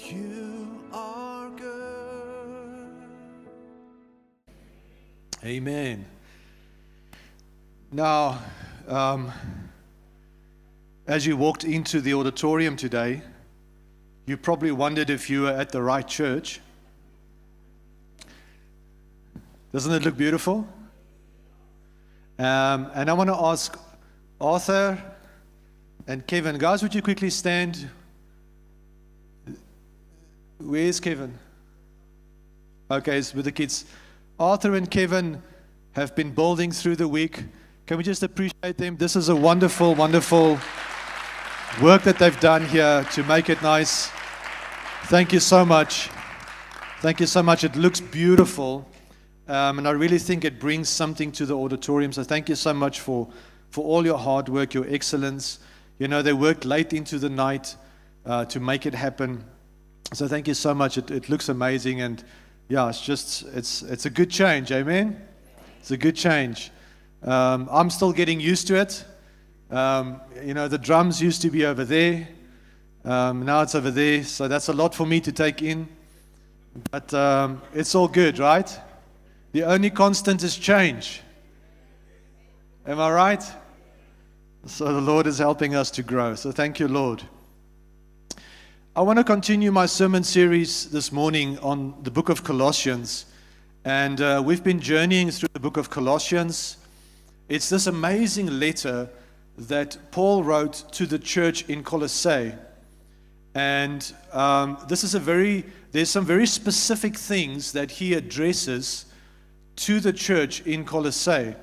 You are good. Amen. Now, as you walked into the auditorium today, you probably wondered if you were at the right church. Doesn't it look beautiful? And I want to ask Arthur and Kevin, guys, would you quickly stand? Where's Kevin? Okay, it's with the kids. Arthur and Kevin have been building through the week. Can we just appreciate them? This is a wonderful, wonderful work that they've done here to make it nice. Thank you so much. Thank you so much. It looks beautiful. And I really think it brings something to the auditorium. So thank you so much for all your hard work, your excellence. You know, they worked late into the night to make it happen. So thank you so much. It looks amazing. And yeah, it's a good change. Amen? It's a good change. I'm still getting used to it. You know, the drums used to be over there. Now it's over there. So that's a lot for me to take in. But it's all good, right? The only constant is change. Am I right? So the Lord is helping us to grow. So thank you, Lord. I want to continue my sermon series this morning on the book of Colossians. And we've been journeying through the book of Colossians. It's this amazing letter that Paul wrote to the church in Colossae. And there's some very specific things that he addresses to the church in Colossae.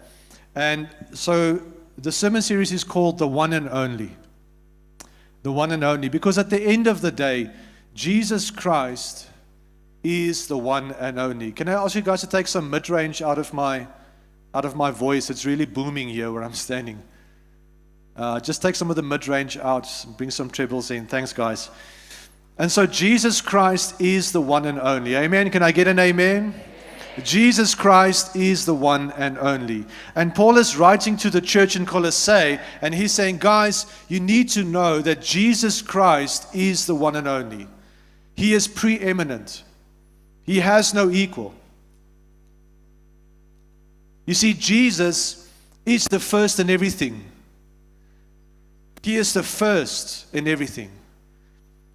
And so the sermon series is called The One and Only. The One and Only. Because at the end of the day, Jesus Christ is the one and only. Can I ask you guys to take some mid-range out of my voice? It's really booming here where I'm standing. Just take some of the mid-range out, bring some trebles in. Thanks, guys. And so Jesus Christ is the one and only. Amen. Can I get an amen? Jesus Christ is the one and only. And Paul is writing to the church in Colossae, and he's saying, guys, you need to know that Jesus Christ is the one and only. He is preeminent. He has no equal. You see, Jesus is the first in everything. He is the first in everything.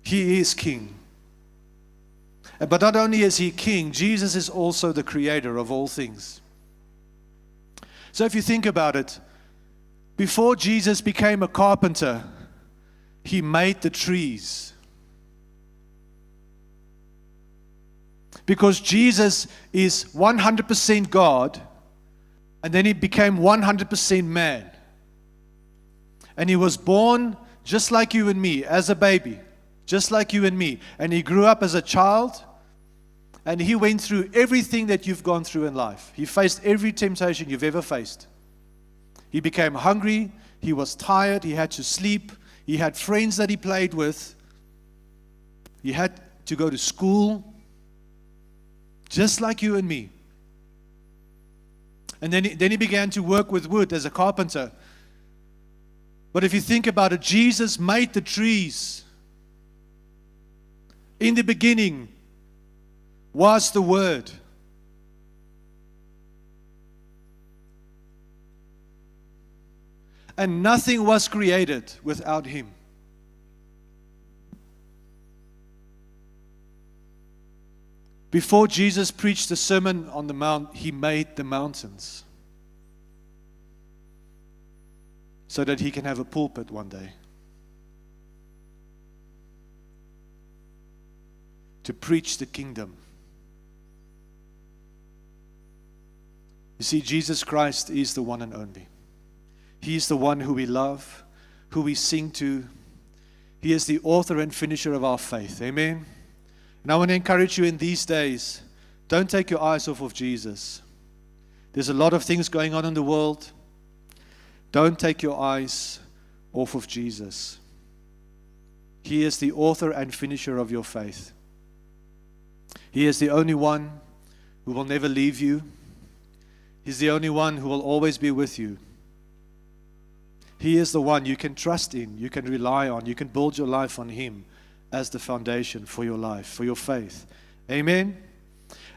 He is King. But not only is He King, Jesus is also the creator of all things. So if you think about it, before Jesus became a carpenter, He made the trees. Because Jesus is 100% God, and then He became 100% man. And He was born just like you and me, as a baby, just like you and me. And He grew up as a child, and He went through everything that you've gone through in life. He faced every temptation you've ever faced. He became hungry, He was tired, He had to sleep, He had friends that He played with, He had to go to school, just like you and me. And then he began to work with wood as a carpenter. But if you think about it, Jesus made the trees. In the beginning was the Word. And nothing was created without Him. Before Jesus preached the Sermon on the Mount, He made the mountains so that He can have a pulpit one day to preach the kingdom. You see, Jesus Christ is the one and only. He is the one who we love, who we sing to. He is the author and finisher of our faith. Amen. And I want to encourage you in these days, don't take your eyes off of Jesus. There's a lot of things going on in the world. Don't take your eyes off of Jesus. He is the author and finisher of your faith. He is the only one who will never leave you. He's the only one who will always be with you. He is the one you can trust in, you can rely on, you can build your life on Him, as the foundation for your life, for your faith. Amen?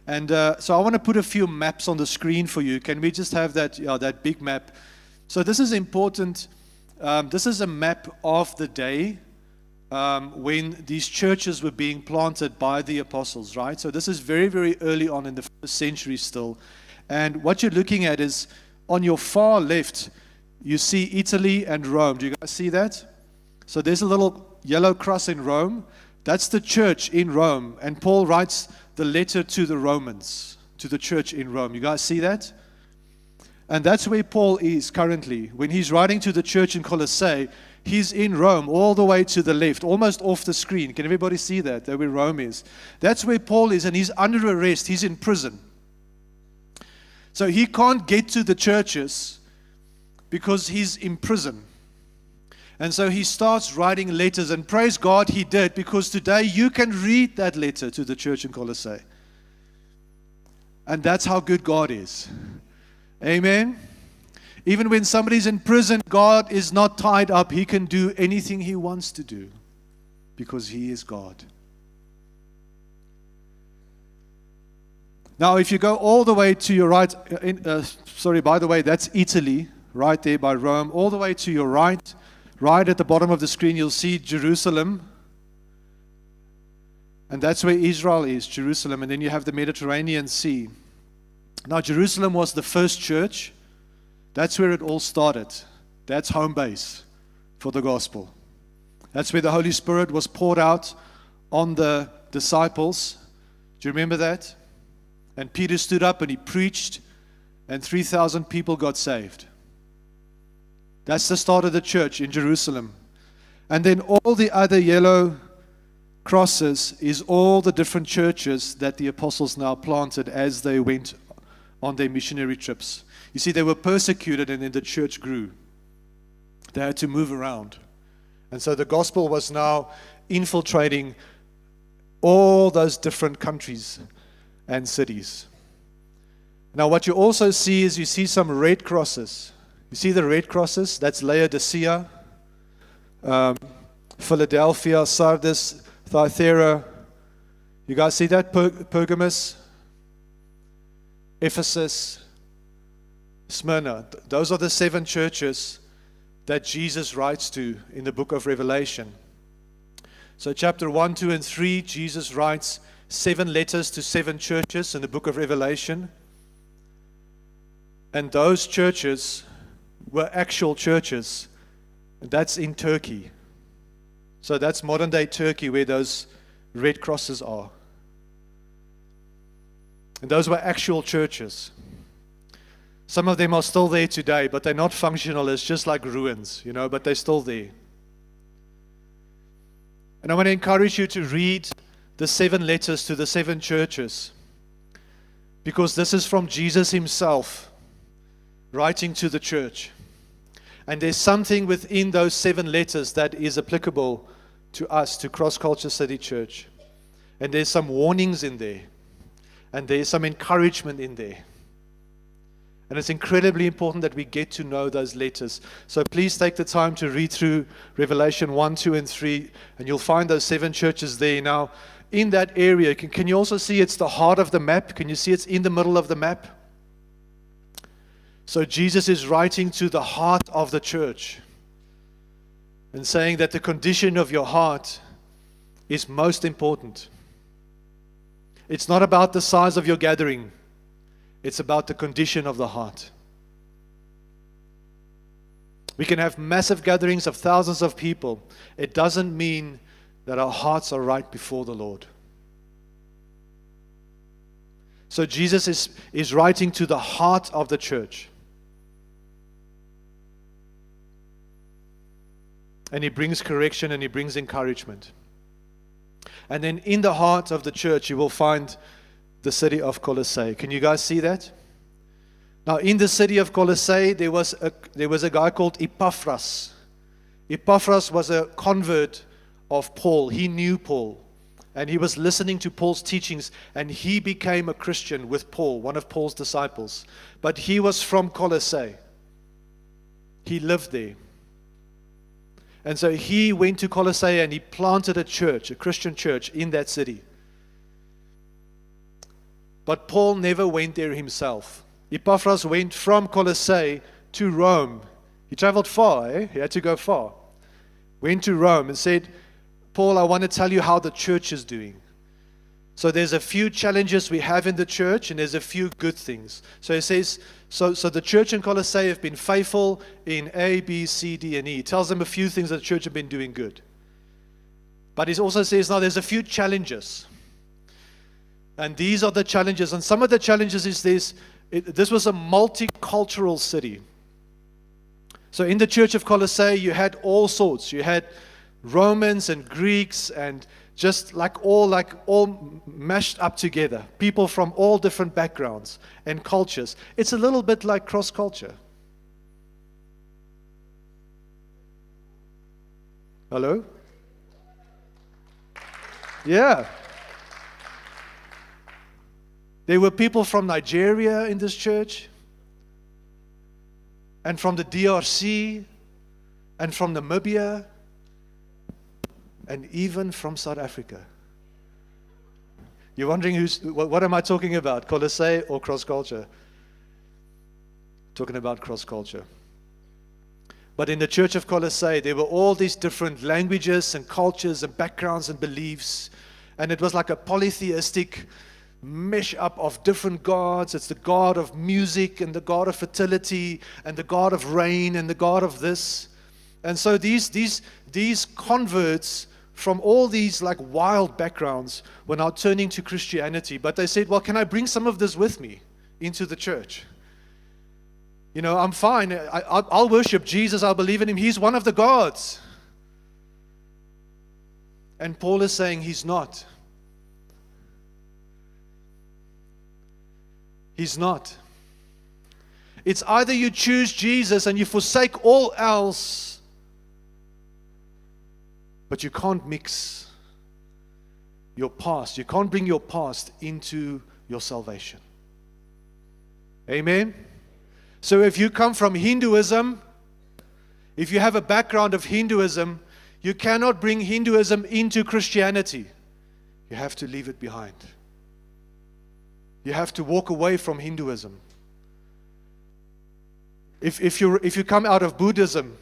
And so I want to put a few maps on the screen for you. Can we just have that, that big map? So this is important. This is a map of the day when these churches were being planted by the apostles, right? So this is very, very early on in the first century still. And what you're looking at is on your far left, you see Italy and Rome. Do you guys see that? So there's a little yellow cross in Rome. That's the church in Rome. And Paul writes the letter to the Romans, to the church in Rome. You guys see that? And that's where Paul is currently. When he's writing to the church in Colossae, he's in Rome, all the way to the left, almost off the screen. Can everybody see that? That's where Rome is. That's where Paul is, and he's under arrest. He's in prison. So he can't get to the churches because he's in prison. And so he starts writing letters, and praise God he did, because today you can read that letter to the church in Colossae. And that's how good God is. Amen. Even when somebody's in prison, God is not tied up. He can do anything He wants to do because He is God. Now, if you go all the way to your right, by the way, that's Italy, right there by Rome. All the way to your right, right at the bottom of the screen, you'll see Jerusalem. And that's where Israel is, Jerusalem. And then you have the Mediterranean Sea. Now, Jerusalem was the first church. That's where it all started. That's home base for the gospel. That's where the Holy Spirit was poured out on the disciples. Do you remember that? And Peter stood up and he preached, and 3,000 people got saved. That's the start of the church in Jerusalem. And then all the other yellow crosses is all the different churches that the apostles now planted as they went on their missionary trips. You see, they were persecuted, and then the church grew. They had to move around. And so the gospel was now infiltrating all those different countries and cities. Now, what you also see is you see some red crosses. You see the red crosses? That's Laodicea, Philadelphia, Sardis, Thyatira. You guys see that? Pergamos, Ephesus, Smyrna. Those are the 7 churches that Jesus writes to in the book of Revelation. So chapter 1, 2, and 3, Jesus writes 7 letters to 7 churches in the book of Revelation. And those churches were actual churches. That's in Turkey. So that's modern day Turkey where those red crosses are. And those were actual churches. Some of them are still there today, but they're not functional. It's just like ruins, but they're still there. And I want to encourage you to read the 7 letters to the 7 churches, because this is from Jesus Himself writing to the church. And there's something within those 7 letters that is applicable to us, to Cross Culture City Church. And there's some warnings in there. And there's some encouragement in there. And it's incredibly important that we get to know those letters. So please take the time to read through Revelation 1, 2, and 3, and you'll find those 7 churches there. Now, in that area, can you also see it's the heart of the map? Can you see it's in the middle of the map? So Jesus is writing to the heart of the church and saying that the condition of your heart is most important. It's not about the size of your gathering. It's about the condition of the heart. We can have massive gatherings of thousands of people. It doesn't mean that our hearts are right before the Lord. So Jesus is writing to the heart of the church. And He brings correction and He brings encouragement. And then in the heart of the church, you will find the city of Colossae. Can you guys see that? Now, in the city of Colossae, there was a guy called Epaphras. Epaphras was a convert of Paul. He knew Paul. And he was listening to Paul's teachings. And he became a Christian with Paul, one of Paul's disciples. But he was from Colossae. He lived there. And so he went to Colossae and he planted a church, a Christian church in that city. But Paul never went there himself. Epaphras went from Colossae to Rome. He traveled far, He had to go far. Went to Rome and said, Paul, I want to tell you how the church is doing. So there's a few challenges we have in the church, and there's a few good things. So he says, so the church in Colossae have been faithful in A, B, C, D, and E. He tells them a few things that the church have been doing good. But he also says, now there's a few challenges. And these are the challenges. And some of the challenges is this was a multicultural city. So in the church of Colossae, you had all sorts. You had Romans and Greeks and just all mashed up together. People from all different backgrounds and cultures. It's a little bit like cross-culture. Hello? Yeah. There were people from Nigeria in this church, and from the DRC, and from Namibia, and even from South Africa. You're wondering what am I talking about, Colossae or cross-culture? Talking about cross-culture. But in the church of Colossae, there were all these different languages and cultures and backgrounds and beliefs, and it was like a polytheistic mesh up of different gods. It's the God of music and the God of fertility and the God of rain and the God of this. And so these converts from all these like wild backgrounds were now turning to Christianity. But they said, well, can I bring some of this with me into the church? You know, I'm fine. I'll worship Jesus. I'll believe in him. He's one of the gods. And Paul is saying he's not. He's not. It's either you choose Jesus and you forsake all else, but you can't mix your past. You can't bring your past into your salvation. Amen? So if you come from Hinduism, if you have a background of Hinduism, you cannot bring Hinduism into Christianity. You have to leave it behind. You have to walk away from Hinduism. If you come out of Buddhism,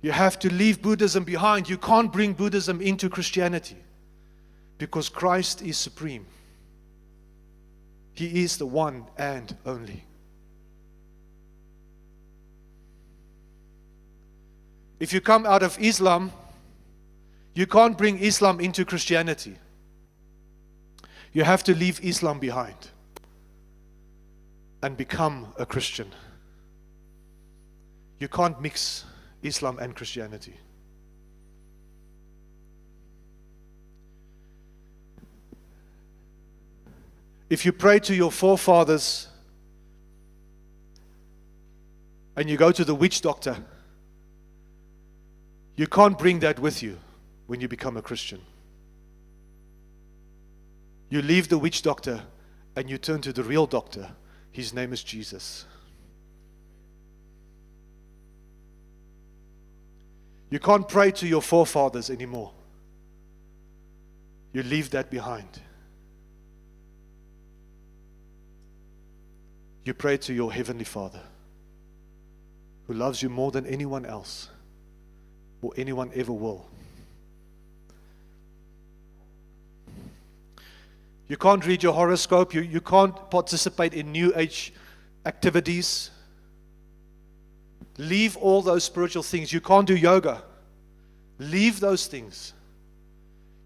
you have to leave Buddhism behind. You can't bring Buddhism into Christianity because Christ is supreme. He is the one and only. If you come out of Islam, you can't bring Islam into Christianity. You have to leave Islam behind and become a Christian. You can't mix Islam and Christianity. If you pray to your forefathers and you go to the witch doctor, you can't bring that with you when you become a Christian. You leave the witch doctor and you turn to the real doctor. His name is Jesus. You can't pray to your forefathers anymore. You leave that behind. You pray to your Heavenly Father, who loves you more than anyone else or anyone ever will. You can't read your horoscope. You can't participate in New Age activities. Leave all those spiritual things. You can't do yoga. Leave those things.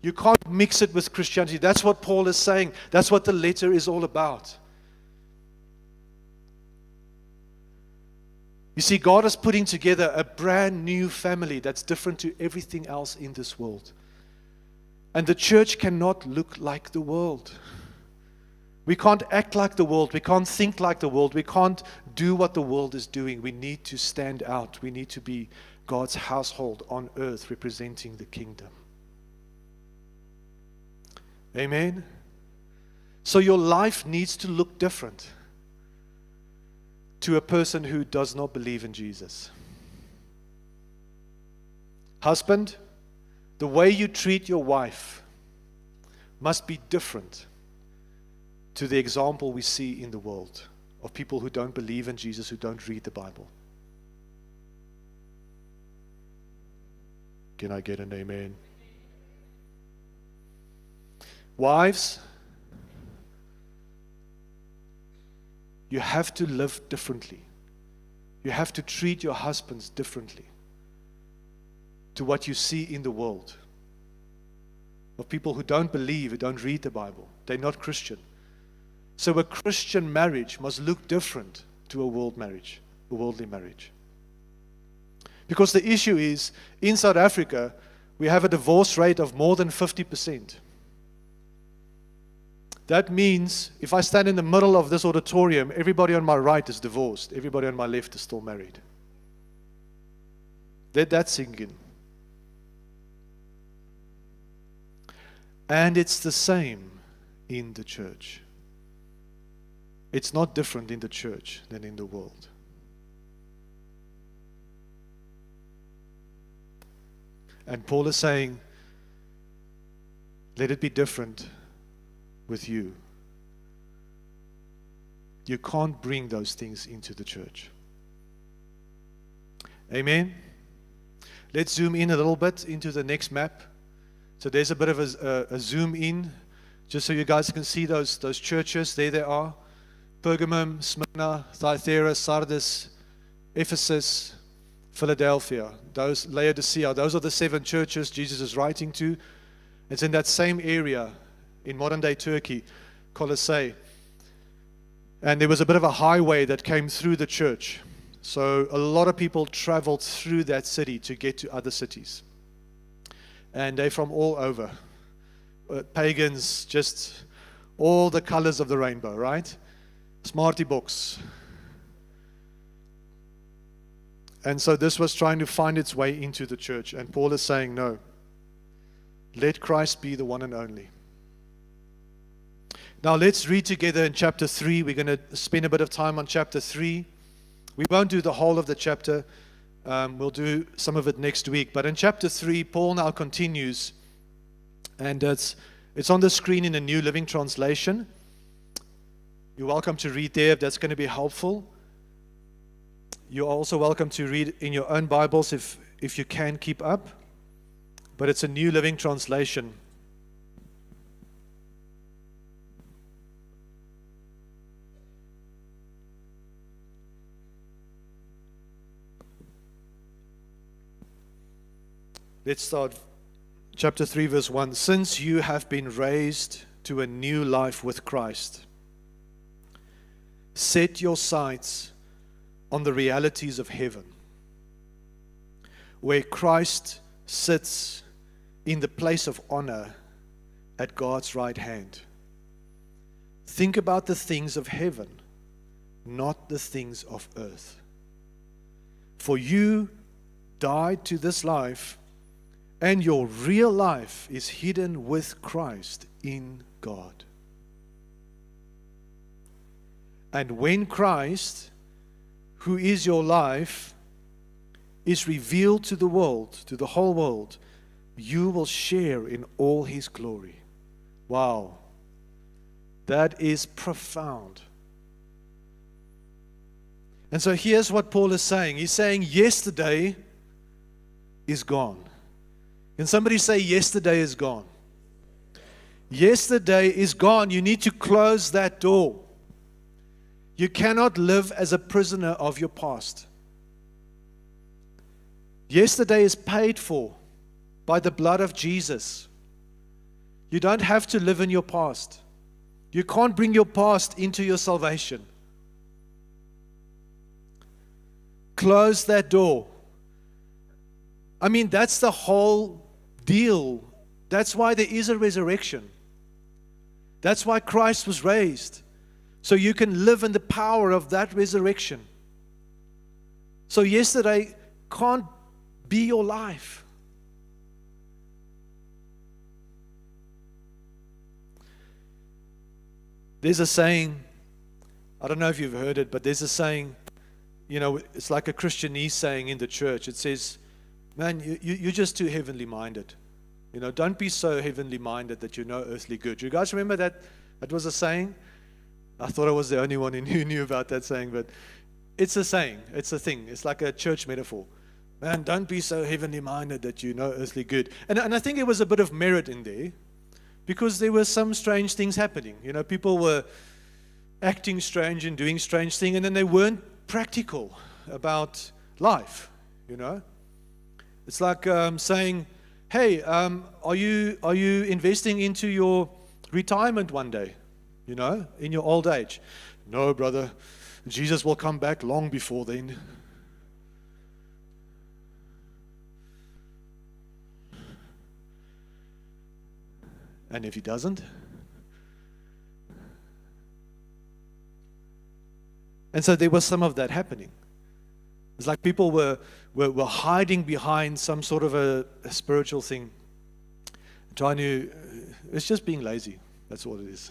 You can't mix it with Christianity. That's what Paul is saying. That's what the letter is all about. You see, God is putting together a brand new family that's different to everything else in this world. And the church cannot look like the world. We can't act like the world. We can't think like the world. We can't do what the world is doing. We need to stand out. We need to be God's household on earth representing the kingdom. Amen? So your life needs to look different to a person who does not believe in Jesus. Husband, the way you treat your wife must be different to the example we see in the world of people who don't believe in Jesus, who don't read the Bible. Can I get an amen? Wives, you have to live differently. You have to treat your husbands differently to what you see in the world of people who don't believe, who don't read the Bible. They're not Christian. So a Christian marriage must look different to a world marriage, a worldly marriage. Because the issue is, in South Africa, we have a divorce rate of more than 50%. That means if I stand in the middle of this auditorium, everybody on my right is divorced. Everybody on my left is still married. Let that sink in. And it's the same in the church. It's not different in the church than in the world. And Paul is saying, let it be different with you. You can't bring those things into the church. Amen? Let's zoom in a little bit into the next map. So there's a bit of a zoom in, just so you guys can see those churches. There they are. Pergamum, Smyrna, Thyatira, Sardis, Ephesus, Philadelphia, those Laodicea. Those are the 7 churches Jesus is writing to. It's in that same area in modern-day Turkey, Colossae. And there was a bit of a highway that came through the church. So a lot of people traveled through that city to get to other cities. And they're from all over. Pagans, just all the colors of the rainbow, right? Smarty books. And so this was trying to find its way into the church. And Paul is saying, no. Let Christ be the one and only. Now let's read together in chapter 3. We're going to spend a bit of time on chapter 3. We won't do the whole of the chapter. We'll do some of it next week. But in chapter 3, Paul now continues. And it's on the screen in the New Living Translation. You're welcome to read there if that's going to be helpful. You're also welcome to read in your own Bibles if you can keep up. But it's a New Living Translation. Let's start chapter 3, verse 1. Since you have been raised to a new life with Christ, set your sights on the realities of heaven, where Christ sits in the place of honor at God's right hand. Think about the things of heaven, not the things of earth. For you died to this life, and your real life is hidden with Christ in God. And when Christ, who is your life, is revealed to the world, to the whole world, you will share in all His glory. Wow. That is profound. And so here's what Paul is saying. He's saying yesterday is gone. Can somebody say yesterday is gone? Yesterday is gone. You need to close that door. You cannot live as a prisoner of your past. Yesterday is paid for by the blood of Jesus. You don't have to live in your past. You can't bring your past into your salvation. Close that door. I mean, that's the whole deal. That's why there is a resurrection. That's why Christ was raised. So you can live in the power of that resurrection. So yesterday can't be your life. There's a saying, I don't know if you've heard it, but there's a saying, it's like a Christianese saying in the church. It says, Man, you're just too heavenly minded. Don't be so heavenly minded that you know earthly good. You guys remember that? That was a saying. I thought I was the only one who knew about that saying, but it's a saying. It's a thing. It's like a church metaphor. Man, don't be so heavenly minded that you know earthly good. And I think there was a bit of merit in there, because there were some strange things happening. People were acting strange and doing strange things, and then they weren't practical about life. It's like saying, hey, are you investing into your retirement one day, in your old age? No, brother, Jesus will come back long before then. And if he doesn't? And so there was some of that happening. It's like people were hiding behind some sort of a spiritual thing, it's just being lazy. That's all it is.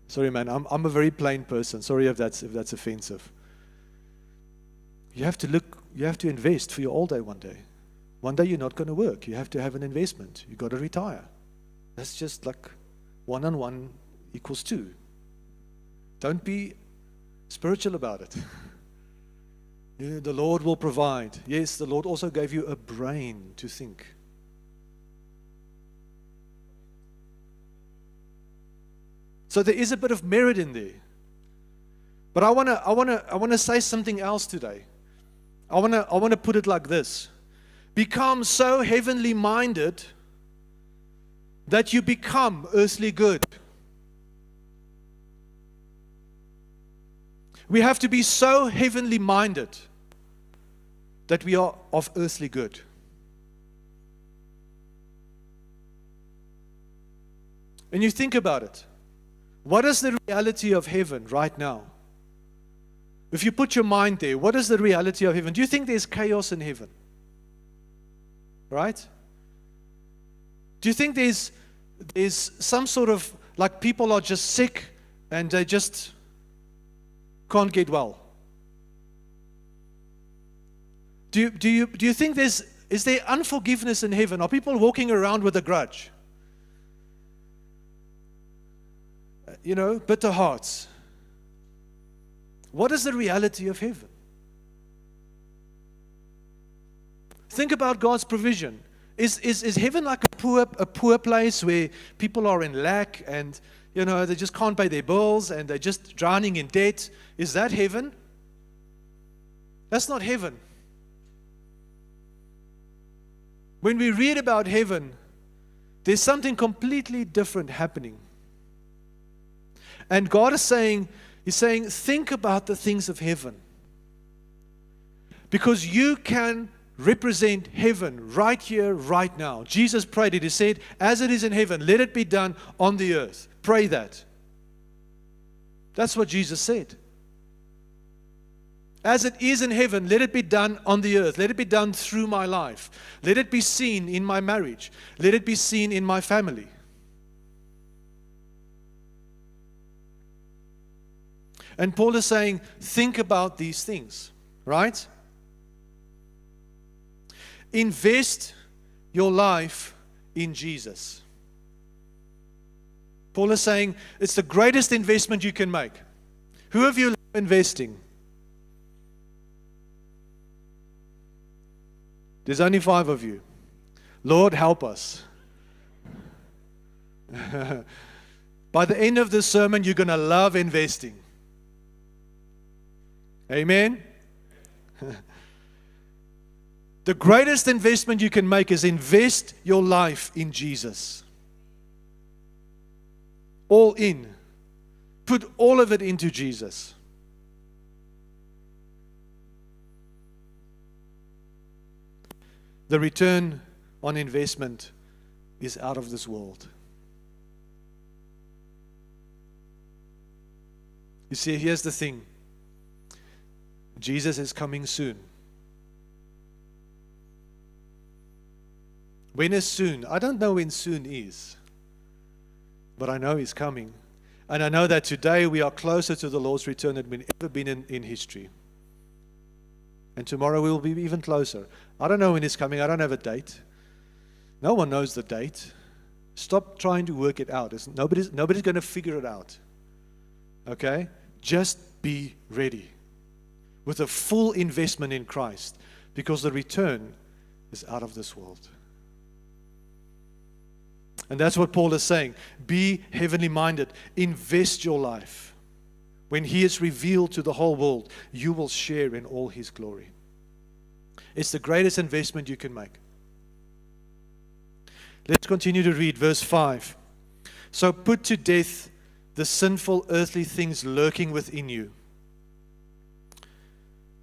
Sorry, man, I'm a very plain person. Sorry if that's offensive. You have to invest for your old day one day. One day you're not going to work. You have to have an investment. You've got to retire. That's just like 1 and 1 equals 2. Don't be spiritual about it. The Lord will provide. Yes, the Lord also gave you a brain to think. So there is a bit of merit in there. But I want to say something else today. I want to put it like this. Become so heavenly minded that you become earthly good. We have to be so heavenly minded that we are of earthly good. And you think about it. What is the reality of heaven right now? If you put your mind there, what is the reality of heaven? Do you think there's chaos in heaven? Right? Do you think there's some sort of, like, people are just sick and they just can't get well? Do you think is there unforgiveness in heaven? Are people walking around with a grudge? Bitter hearts. What is the reality of heaven? Think about God's provision. Is heaven like a poor place where people are in lack and they just can't pay their bills and they're just drowning in debt? Is that heaven? That's not heaven. When we read about heaven, there's something completely different happening. And God is saying, He's saying, think about the things of heaven. Because you can represent heaven right here, right now. Jesus prayed it. He said, as it is in heaven, let it be done on the earth. Pray that. That's what Jesus said. As it is in heaven, let it be done on the earth. Let it be done through my life. Let it be seen in my marriage. Let it be seen in my family. And Paul is saying, think about these things, right? Invest your life in Jesus. Paul is saying, it's the greatest investment you can make. Who of you love investing? There's only 5 of you. Lord, help us. By the end of this sermon, you're going to love investing. Amen? The greatest investment you can make is invest your life in Jesus. All in. Put all of it into Jesus. The return on investment is out of this world. You see, here's the thing. Jesus is coming soon. When is soon? I don't know when soon is. But I know He's coming. And I know that today we are closer to the Lord's return than we've ever been in history. And tomorrow we will be even closer. I don't know when He's coming. I don't have a date. No one knows the date. Stop trying to work it out. Nobody's going to figure it out. Okay? Just be ready with a full investment in Christ, because the return is out of this world. And that's what Paul is saying. Be heavenly minded. Invest your life. When He is revealed to the whole world, you will share in all His glory. It's the greatest investment you can make. Let's continue to read verse 5. So put to death the sinful earthly things lurking within you,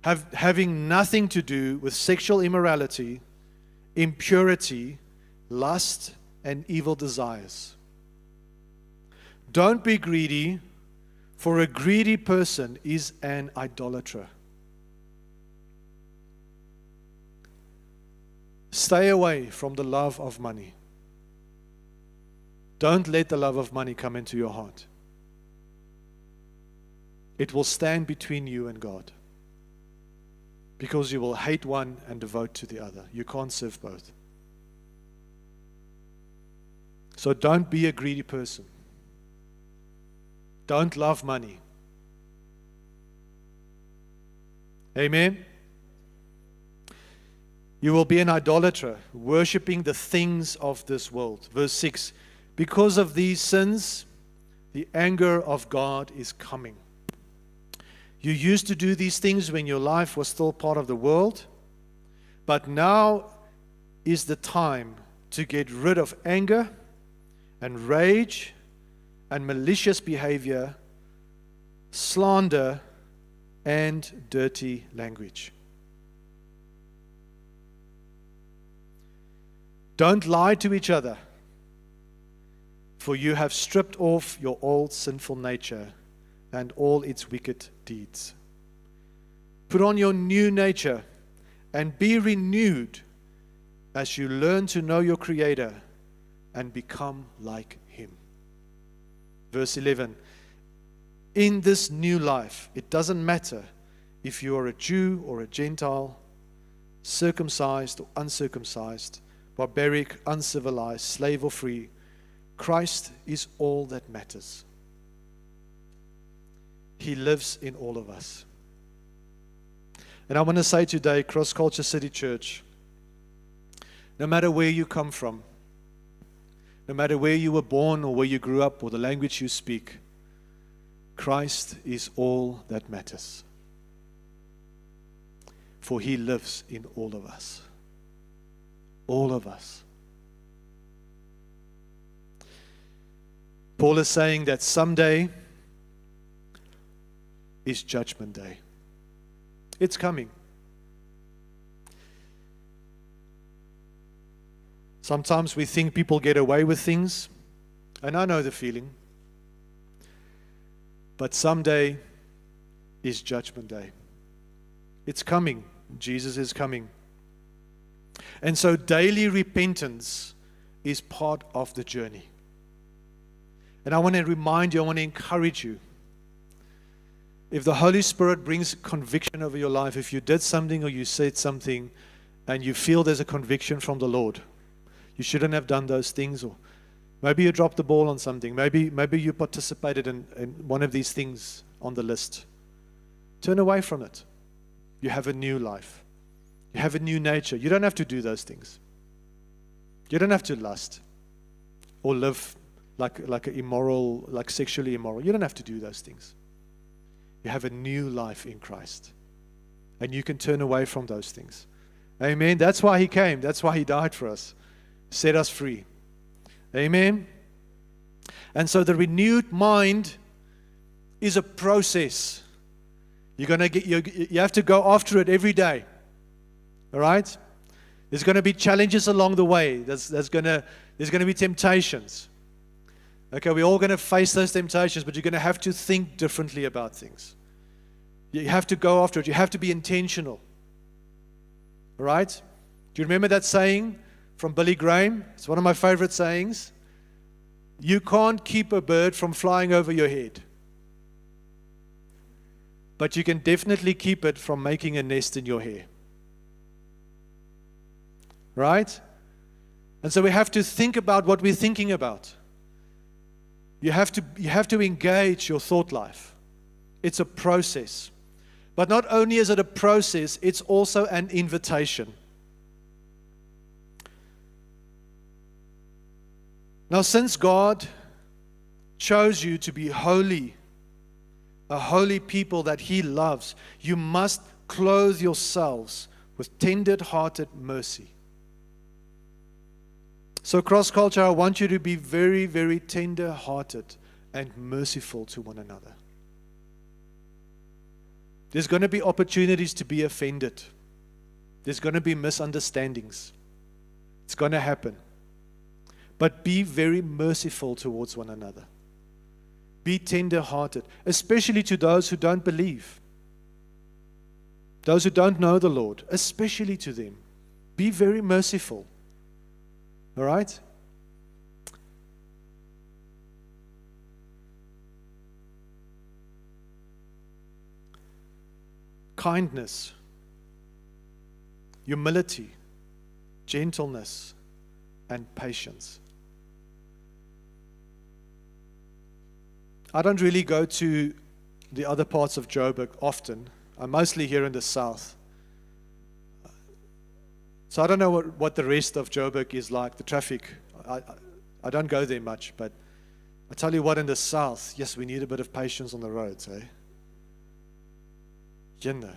having nothing to do with sexual immorality, impurity, lust, and evil desires. Don't be greedy, for a greedy person is an idolater. Stay away from the love of money. Don't let the love of money come into your heart. It will stand between you and God, because you will hate one and devote to the other. You can't serve both. So don't be a greedy person. Don't love money. Amen? You will be an idolater, worshiping the things of this world. Verse 6, because of these sins, the anger of God is coming. You used to do these things when your life was still part of the world, but now is the time to get rid of anger and rage and malicious behavior, slander, and dirty language. Don't lie to each other, for you have stripped off your old sinful nature and all its wicked deeds. Put on your new nature and be renewed as you learn to know your Creator and become like Him. Verse 11, in this new life, it doesn't matter if you are a Jew or a Gentile, circumcised or uncircumcised, barbaric, uncivilized, slave or free. Christ is all that matters. He lives in all of us. And I want to say today, Cross Culture City Church, no matter where you come from, no matter where you were born or where you grew up or the language you speak, Christ is all that matters. For He lives in all of us. All of us. Paul is saying that someday is Judgment Day. It's coming. Sometimes we think people get away with things, and I know the feeling. But someday is Judgment Day. It's coming. Jesus is coming. And so daily repentance is part of the journey. And I want to remind you, I want to encourage you. If the Holy Spirit brings conviction over your life, if you did something or you said something and you feel there's a conviction from the Lord, you shouldn't have done those things, or maybe you dropped the ball on something, maybe you participated in one of these things on the list. Turn away from it. You have a new life. You have a new nature. You don't have to do those things. You don't have to lust or live like a immoral, like sexually immoral. You don't have to do those things. You have a new life in Christ. And you can turn away from those things. Amen. That's why He came. That's why He died for us. Set us free. Amen. And so the renewed mind is a process. You have to go after it every day. All right? There's going to be challenges along the way. There's going to be temptations. Okay, we're all going to face those temptations, but you're going to have to think differently about things. You have to go after it. You have to be intentional. All right? Do you remember that saying from Billy Graham? It's one of my favorite sayings. You can't keep a bird from flying over your head. but you can definitely keep it from making a nest in your hair. Right? And so we have to think about what we're thinking about. You have to engage your thought life. It's a process. But not only is it a process, it's also an invitation. Now, since God chose you to be holy, a holy people that He loves, you must clothe yourselves with tender-hearted mercy. So Cross Culture, I want you to be very, very tender-hearted and merciful to one another. There's going to be opportunities to be offended. There's going to be misunderstandings. It's going to happen. But be very merciful towards one another. Be tender-hearted, especially to those who don't believe. Those who don't know the Lord, especially to them. Be very merciful. All right? Kindness, humility, gentleness, and patience. I don't really go to the other parts of Joburg often. I'm mostly here in the south. So I don't know what the rest of Joburg is like, the traffic. I don't go there much, but I tell you what, in the south, yes, we need a bit of patience on the roads, eh? Jinder.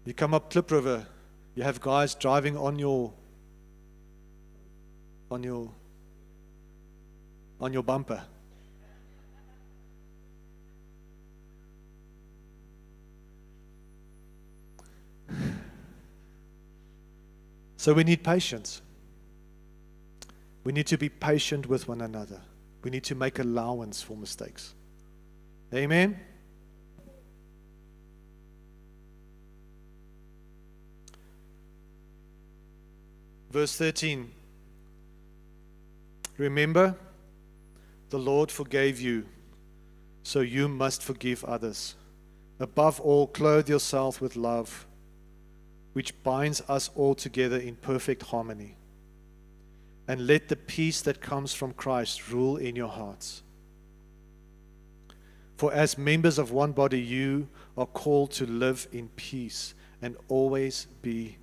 You come up Klip River, you have guys driving on your bumper. So we need patience. We need to be patient with one another. We need to make allowance for mistakes. Amen? Verse 13. Remember, the Lord forgave you, so you must forgive others. Above all, clothe yourself with love, which binds us all together in perfect harmony. And let the peace that comes from Christ rule in your hearts. For as members of one body, you are called to live in peace and always be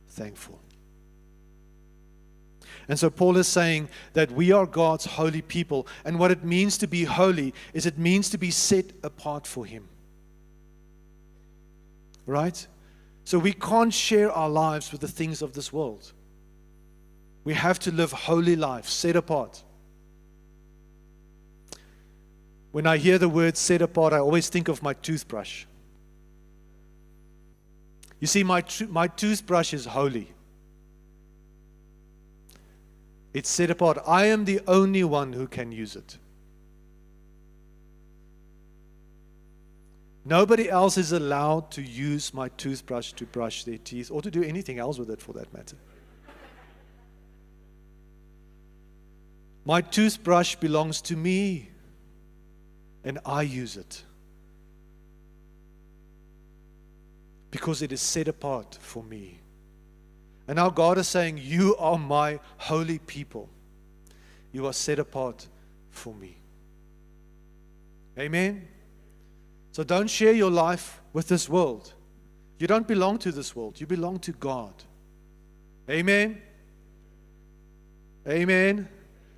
thankful. And so Paul is saying that we are God's holy people. And what it means to be holy is it means to be set apart for Him. Right? So we can't share our lives with the things of this world. We have to live holy lives, set apart. When I hear the word set apart, I always think of my toothbrush. You see, my toothbrush is holy. It's set apart. I am the only one who can use it. Nobody else is allowed to use my toothbrush to brush their teeth or to do anything else with it for that matter. My toothbrush belongs to me, and I use it because it is set apart for me. And now God is saying, you are my holy people. You are set apart for me. Amen? So don't share your life with this world. You don't belong to this world. You belong to God. Amen? Amen?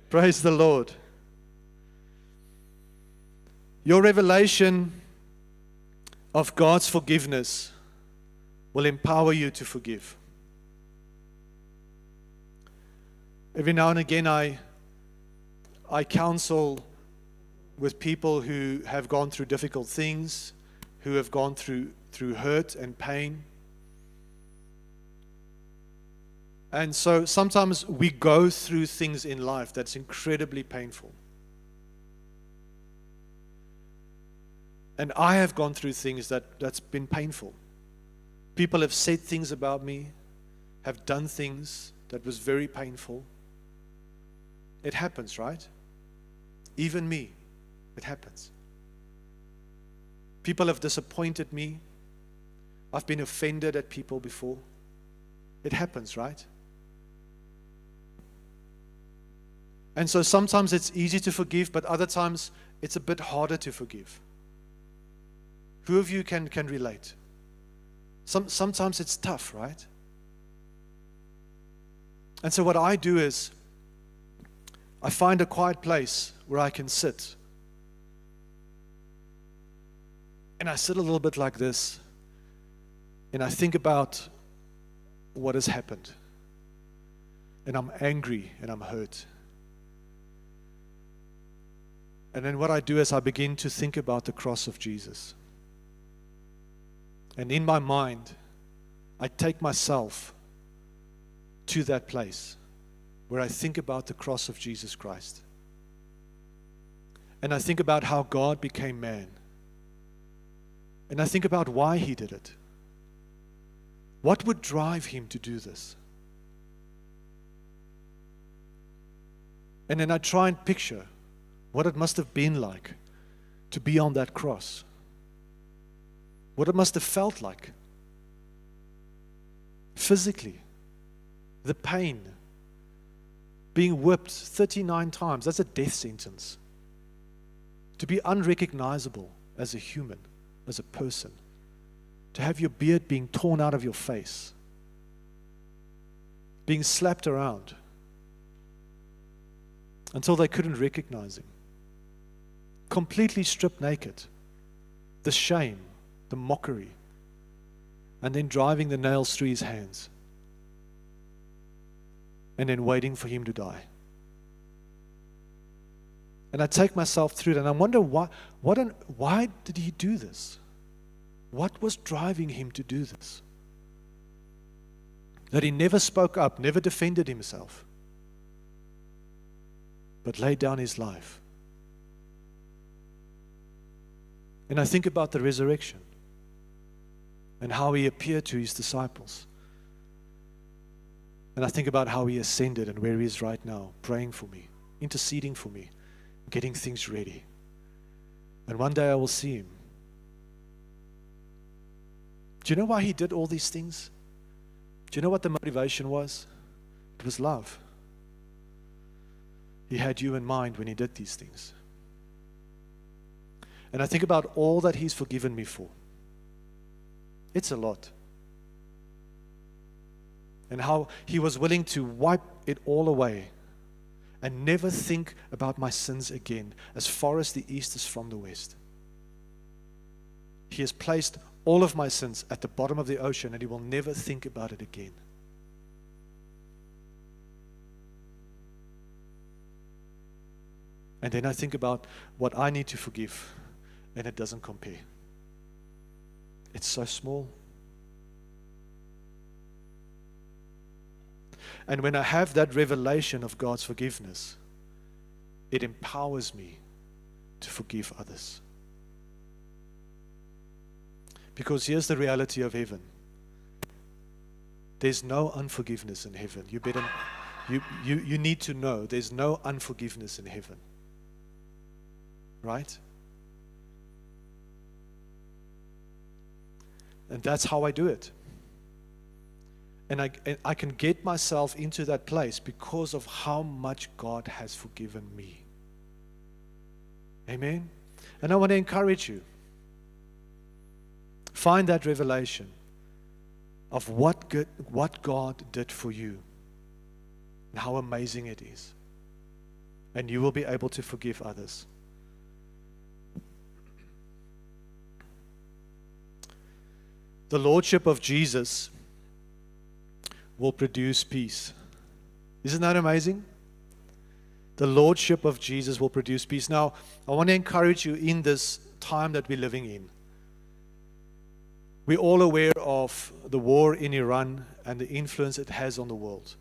Praise the Lord. Your revelation of God's forgiveness will empower you to forgive. Every now and again, I counsel with people who have gone through difficult things, who have gone through hurt and pain. And so sometimes we go through things in life that's incredibly painful. And I have gone through things that's been painful. People have said things about me, have done things that was very painful. It happens, right? Even me, it happens. People have disappointed me. I've been offended at people before. It happens, right? And so sometimes it's easy to forgive, but other times it's a bit harder to forgive. Who of you can relate? Sometimes it's tough, right? And so what I do is I find a quiet place where I can sit. And I sit a little bit like this, and I think about what has happened. And I'm angry and I'm hurt. And then what I do is I begin to think about the cross of Jesus. And in my mind, I take myself to that place where I think about the cross of Jesus Christ. And I think about how God became man. And I think about why He did it. What would drive Him to do this? And then I try and picture what it must have been like to be on that cross. What it must have felt like. Physically. The pain. Being whipped 39 times. That's a death sentence. To be unrecognizable as a human, as a person. To have your beard being torn out of your face. Being slapped around. Until they couldn't recognize Him. Completely stripped naked. The shame, the mockery, and then driving the nails through His hands, and then waiting for Him to die. And I take myself through it, and I wonder why did He do this? What was driving Him to do this? That He never spoke up, never defended Himself, but laid down His life. And I think about the resurrection and how He appeared to His disciples. And I think about how He ascended and where He is right now, praying for me, interceding for me, getting things ready. And one day I will see Him. Do you know why He did all these things? Do you know what the motivation was? It was love. He had you in mind when He did these things. And I think about all that He's forgiven me for. It's a lot. And how He was willing to wipe it all away and never think about my sins again, as far as the east is from the west. He has placed all of my sins at the bottom of the ocean, and He will never think about it again. And then I think about what I need to forgive, and it doesn't compare. It's so small. And when I have that revelation of God's forgiveness, it empowers me to forgive others. Because here's the reality of heaven. There's no unforgiveness in heaven. You need to know there's no unforgiveness in heaven. Right? And that's how I do it. And I can get myself into that place because of how much God has forgiven me. Amen? And I want to encourage you. Find that revelation of what God did for you and how amazing it is. And you will be able to forgive others. The Lordship of Jesus will produce peace. Isn't that amazing? The Lordship of Jesus will produce peace. Now, I want to encourage you in this time that we're living in. We're all aware of the war in Iran and the influence it has on the world.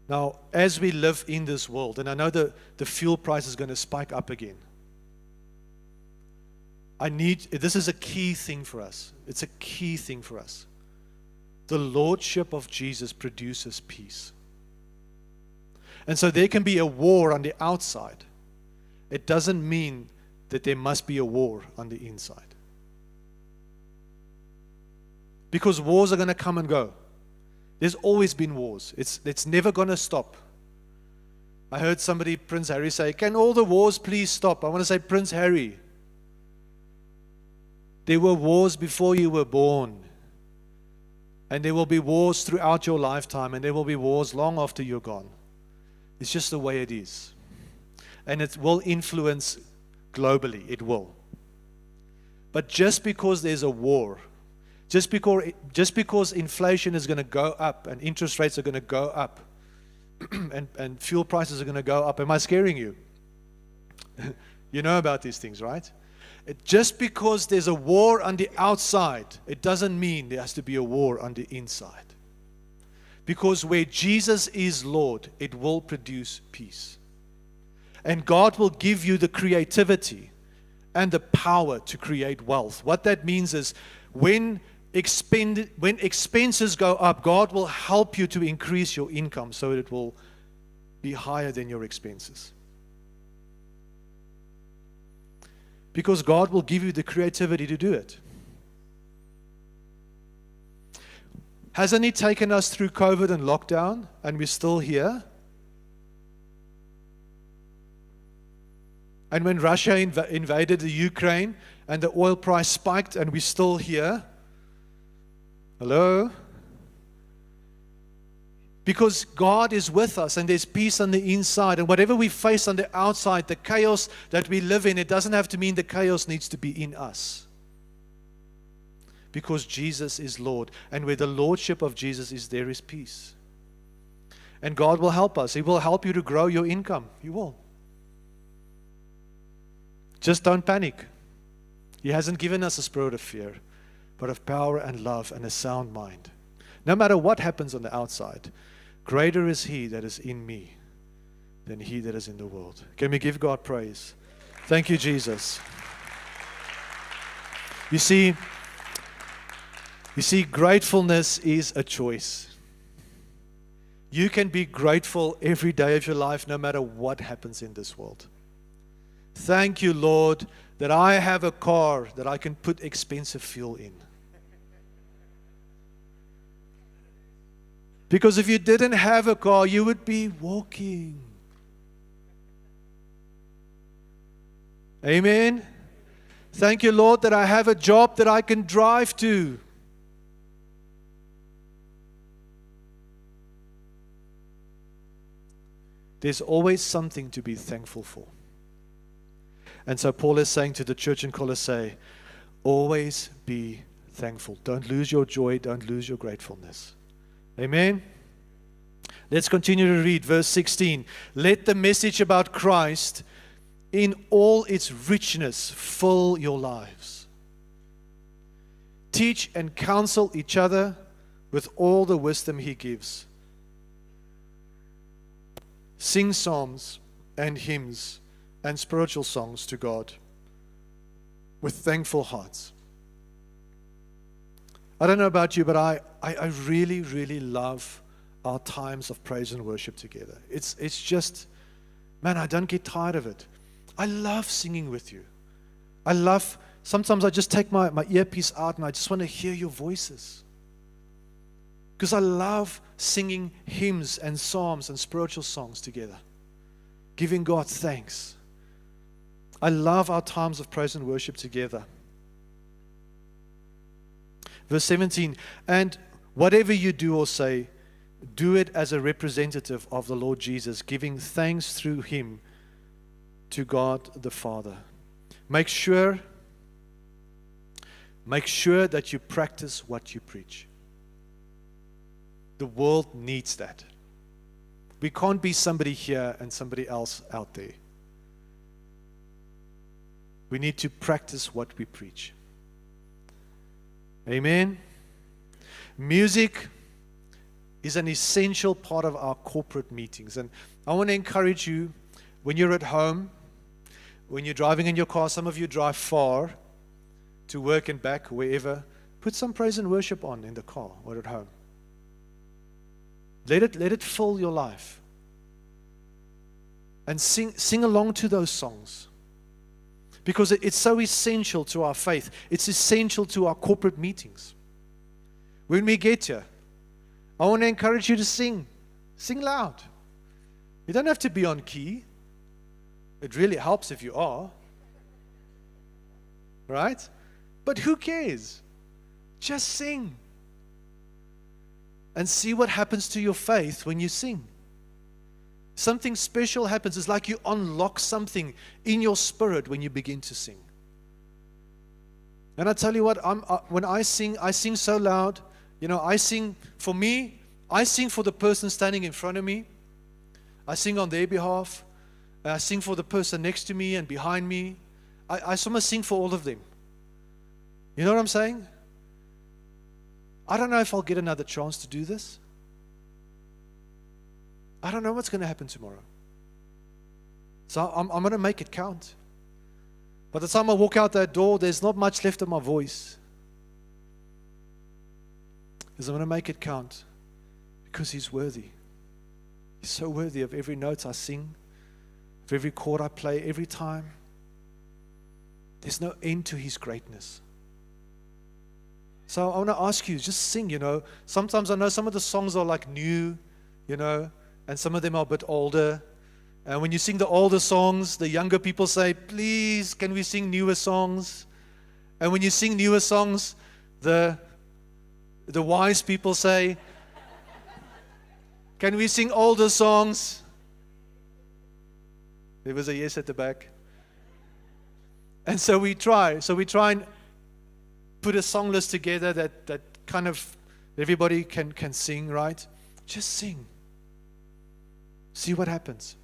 Now, as we live in this world, and I know the fuel price is going to spike up again. This is a key thing for us. It's a key thing for us. The Lordship of Jesus produces peace. And so there can be a war on the outside. It doesn't mean that there must be a war on the inside. Because wars are going to come and go. There's always been wars. It's never going to stop. I heard somebody, Prince Harry, say, "Can all the wars please stop?" I want to say, Prince Harry, there were wars before you were born. And there will be wars throughout your lifetime, and there will be wars long after you're gone. It's just the way it is. And it will influence globally. It will. But just because there's a war, just because inflation is going to go up and interest rates are going to go up and fuel prices are going to go up, am I scaring you? You know about these things, right? Just because there's a war on the outside, it doesn't mean there has to be a war on the inside. Because where Jesus is Lord, it will produce peace. And God will give you the creativity and the power to create wealth. What that means is when expenses go up, God will help you to increase your income so that it will be higher than your expenses. Because God will give you the creativity to do it. Hasn't He taken us through COVID and lockdown, and we're still here? And when Russia invaded the Ukraine and the oil price spiked and we're still here? Hello? Because God is with us and there's peace on the inside. And whatever we face on the outside, the chaos that we live in, it doesn't have to mean the chaos needs to be in us. Because Jesus is Lord. And where the Lordship of Jesus is, there is peace. And God will help us. He will help you to grow your income. He will. Just don't panic. He hasn't given us a spirit of fear, but of power and love and a sound mind. No matter what happens on the outside, greater is He that is in me than he that is in the world. Can we give God praise? Thank you, Jesus. You see, gratefulness is a choice. You can be grateful every day of your life, no matter what happens in this world. Thank you, Lord, that I have a car that I can put expensive fuel in. Because if you didn't have a car, you would be walking. Amen. Thank you, Lord, that I have a job that I can drive to. There's always something to be thankful for. And so Paul is saying to the church in Colossae, always be thankful. Don't lose your joy. Don't lose your gratefulness. Amen. Let's continue to read verse 16. Let the message about Christ in all its richness fill your lives. Teach and counsel each other with all the wisdom He gives. Sing psalms and hymns and spiritual songs to God with thankful hearts. I don't know about you, but I really, really love our times of praise and worship together. It's just, man, I don't get tired of it. I love singing with you. Sometimes I just take my earpiece out and I just want to hear your voices. Because I love singing hymns and psalms and spiritual songs together. Giving God thanks. I love our times of praise and worship together. Verse 17, and whatever you do or say, do it as a representative of the Lord Jesus, giving thanks through Him to God the Father. Make sure that you practice what you preach. The world needs that. We can't be somebody here and somebody else out there. We need to practice what we preach. Amen. Music is an essential part of our corporate meetings. And I want to encourage you, when you're at home, when you're driving in your car, some of you drive far to work and back, wherever, put some praise and worship on in the car or at home. Let it fill your life. And sing along to those songs. because it's so essential to our faith. It's essential to our corporate meetings. When we get here, I want to encourage you to sing. Sing loud. You don't have to be on key. It really helps if you are. Right? But who cares? Just sing. And see what happens to your faith when you sing. Something special happens. It's like you unlock something in your spirit when you begin to sing. And I tell you what, when I sing so loud. I sing for me. I sing for the person standing in front of me. I sing on their behalf. I sing for the person next to me and behind me. I sometimes sing for all of them. You know what I'm saying? I don't know if I'll get another chance to do this. I don't know what's going to happen tomorrow. So I'm going to make it count. By the time I walk out that door, there's not much left of my voice. Because I'm going to make it count. Because He's worthy. He's so worthy of every note I sing, of every chord I play, every time. There's no end to His greatness. So I want to ask you, just sing, Sometimes I know some of the songs are like new, and some of them are a bit older. And when you sing the older songs, the younger people say, please, can we sing newer songs? And when you sing newer songs, the wise people say, can we sing older songs? There was a yes at the back. And so we try. So we try and put a song list together that kind of everybody can sing, right? Just sing. See what happens.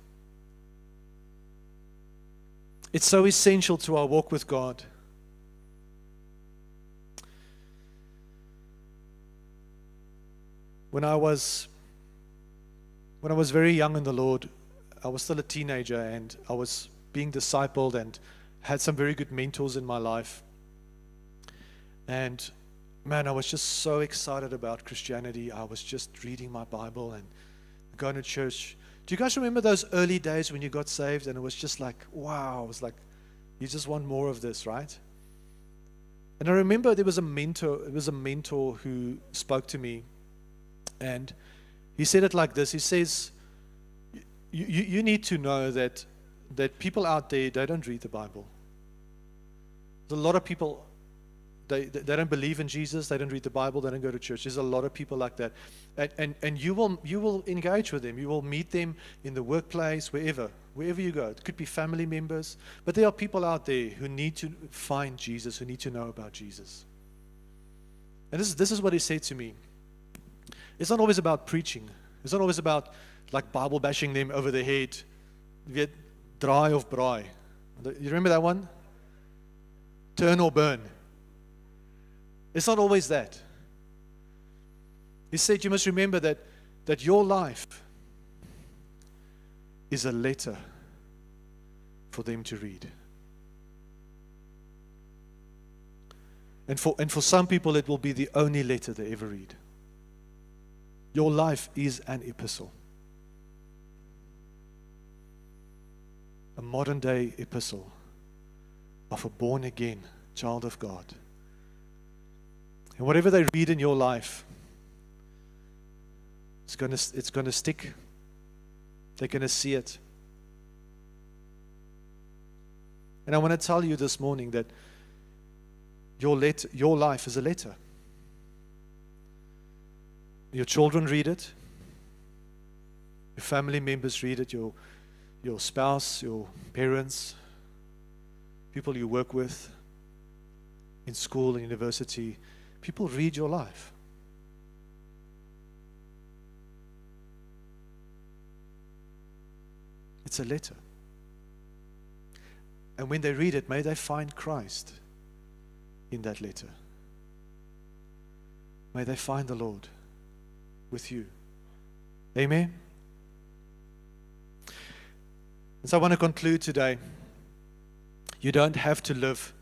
It's so essential to our walk with God. When I was very young in the Lord, I was still a teenager and I was being discipled and had some very good mentors in my life. And man, I was just so excited about Christianity. I was just reading my Bible and going to church. Do you guys remember those early days when you got saved and it was just like, wow, it was like, you just want more of this, right? And I remember there was a mentor who spoke to me, and he said it like this. He says, you need to know that people out there, they don't read the Bible. There's a lot of people, they don't believe in Jesus, they don't read the Bible, they don't go to church. There's a lot of people like that. And you will engage with them. You will meet them in the workplace, wherever you go. It could be family members. But there are people out there who need to find Jesus, who need to know about Jesus. And this is what he said to me. It's not always about preaching. It's not always about like Bible bashing them over the head. Weet, draai of braai. You remember that one? Turn or burn. It's not always that. He said you must remember that your life is a letter for them to read. And for some people it will be the only letter they ever read. Your life is an epistle. A modern day epistle of a born again child of God. And whatever they read in your life, it's going to stick. They're going to see it. And I want to tell you this morning that your life is a letter. Your children read it. Your family members read it. Your spouse, your parents, people you work with in school and university, people read your life. It's a letter. And when they read it, may they find Christ in that letter. May they find the Lord with you. Amen. And so I want to conclude today. You don't have to live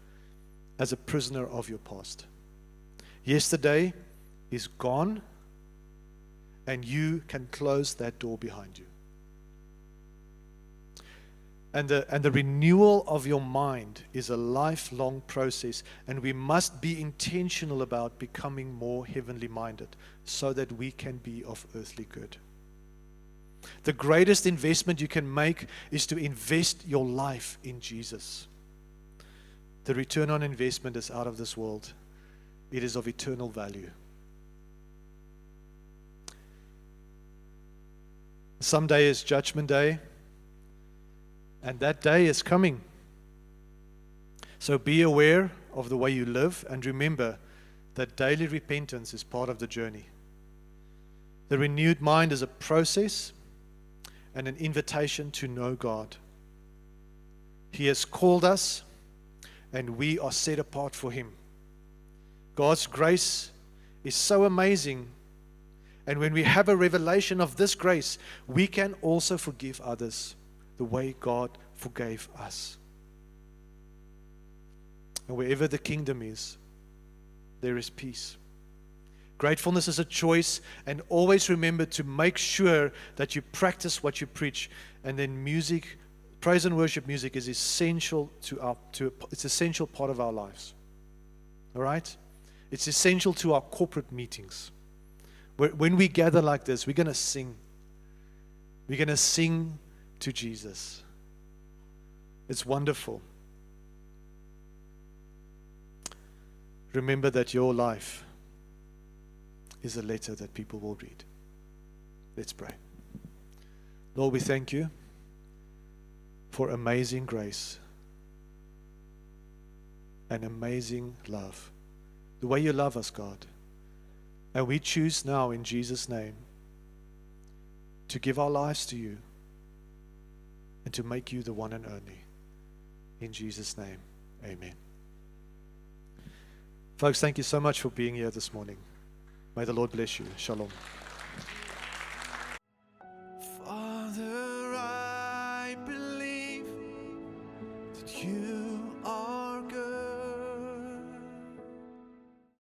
as a prisoner of your past. Yesterday is gone, and you can close that door behind you. And the renewal of your mind is a lifelong process, and we must be intentional about becoming more heavenly minded so that we can be of earthly good. The greatest investment you can make is to invest your life in Jesus. The return on investment is out of this world. It is of eternal value. Someday is Judgment Day. And that day is coming. So be aware of the way you live, and remember that daily repentance is part of the journey. The renewed mind is a process and an invitation to know God. He has called us, and we are set apart for Him. God's grace is so amazing, and when we have a revelation of this grace, we can also forgive others the way God forgave us. And wherever the kingdom is, there is peace. Gratefulness is a choice, and always remember to make sure that you practice what you preach. And then music, praise and worship music is essential it's an essential part of our lives. All right? It's essential to our corporate meetings. When we gather like this, we're going to sing. We're going to sing to Jesus. It's wonderful. Remember that your life is a letter that people will read. Let's pray. Lord, we thank you for amazing grace and amazing love. The way you love us, God. And we choose now in Jesus' name to give our lives to you and to make you the one and only. In Jesus' name, amen. Folks, thank you so much for being here this morning. May the Lord bless you. Shalom.